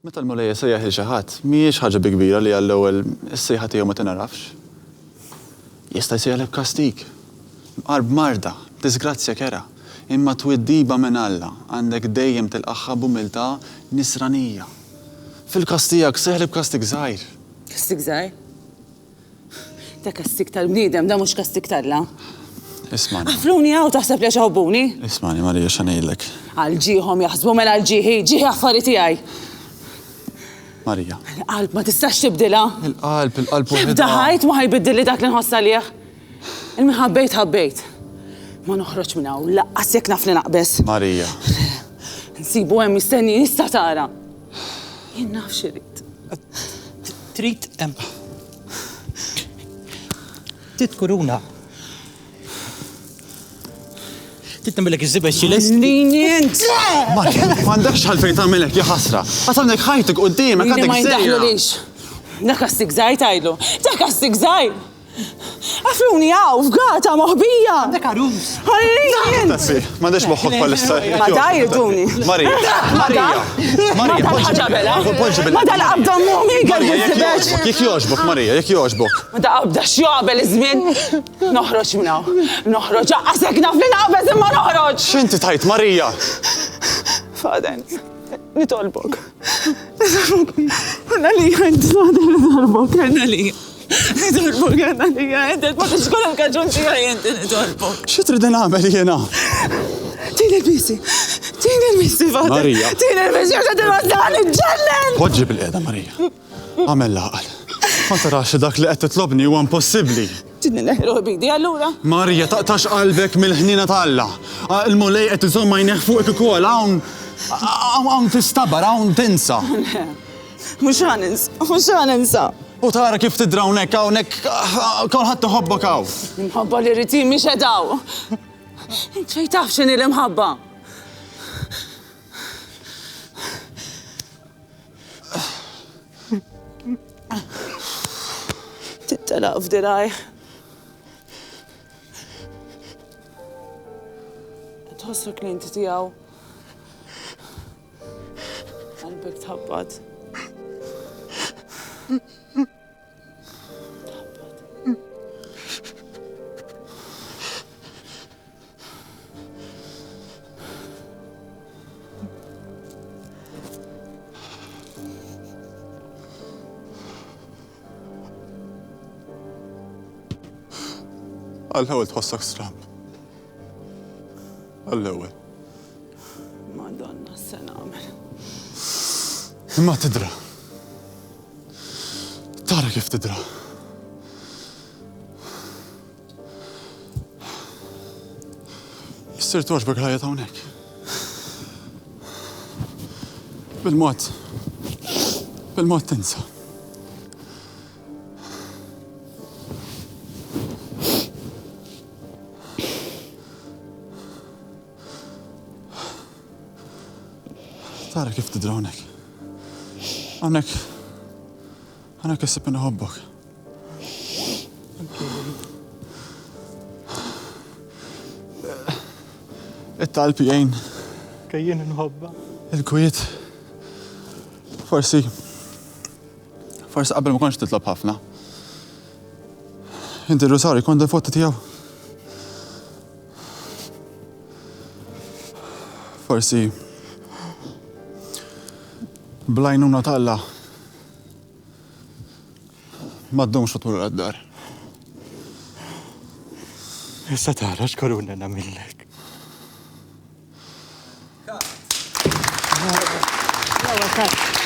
Meta l-mulej sejjaħ il xi ħadd, mhijiex ħaġa bi kbira li għall-ewwel is-sejħa tiegħu ma tinarafx. Jista' jsejjaħlek kastik. Qarb marda, disgrazzja kera. Imma twiddiba minn Alla għandek dejjem tilqaħħa b'umiltà nisranija. Fil-kastijak seħlib kastik żgħir. Kastik żgħir? Ta' kastik tal-bniedem, da mhux kastik tal-la. Ismani. Għafluni għaw taħseb li ġawbuni? Ismani, Marija, x'għanejlek. Għal-ġieħom jaħsbu mela ġieħi affari tiegħi. Marija. Il-qalb ma tistax tibdilha. Il-qalb Tibda ħajt ma ħajbiddilli dak li nħoss għalih. Il-minħabbejt ħabbejt. Ma noħroġ minn hawn, laqqas jekk naf li naqbes. Marija. Nsibu hemm mistenni nista' tara. Jien naf x'irid. Trid kuruna. Titnamilek iż-żibel xilest. Lenient! Marija, m'għandekx għalfejn tagħmelek ja ħasra. Għatamlek ħajtek quddiemek Jien ma għandek sejja. jindaħlulix. Dak kastik żgħir tgħidlu. Dak kastik żgħir. Għafluni għaw, f'gata, moħbija! Dak arus! Għallin! Tassi, m'għandekx moħħok bħalissa. Ma dajrduni! Marija, Marija, Ma dal-ħagġa bela! Ma dal-qabda mumi għalli Jekk jogħġbok, Marija, jekk jogħġbok. Ma dal-qabda xjabel iż-żmien! Noħroġ minnaw! Noħroġ, għasek naf li naqbez imma noħroġ! X'inti tajt, Marija? Faden, nitolbok. Għanna li għand, faden, nitolbok, għanna li. Nitolbok, għanna li għand, ma t-xkol għal-kagġun tijaj jinti nitolbok. X'trid nagħmel jiena? Tini l-bisi, faden. Marija. Tini l-bisi, għaxa t-wazzan, iġġellen! Poġġi bil-qiegħda, Marija. Għamel laqal. Ma tarax dak li qed titlobni huwa impossibbli. Tini neħru bidi, allura? Marija, taqtax qalbek mill-ħnina ta' Alla. Il-mulej qed iżomm ma jneħ fuqek ukoll hawn tistabar, hawn tinsa. Mux għaninsa. U tara kif tidra hawnhekk kulħadd iħobbok hawn. Imħabba li rritin miex edaw. Ċej taf xini l-imħabba. Tittalaq f'diraj. Tħossu klienti tijaw. Qalbek tħabbat. Għall-ewwel tħossok stramb. Għall-ewwel. Madonna, se nagħmel. Imma tidra. Tara kif tidra. Issir twaġbek ħajja hawnhekk. Bil-mod tinsa. Tara kif tidra hawnhekk. Hawnhekk issib inħobbok. It-talb jgħin. Kajjien nħobba. Il-kwiet. Forsi qabel ma konx titlob ħafna. Inti Rosario kont il-fotta tiegħu. Forsi blajnuna ta' Alla ma ddumx tul għad-dar. Issa tara x'koruna nagħmillek. Kat.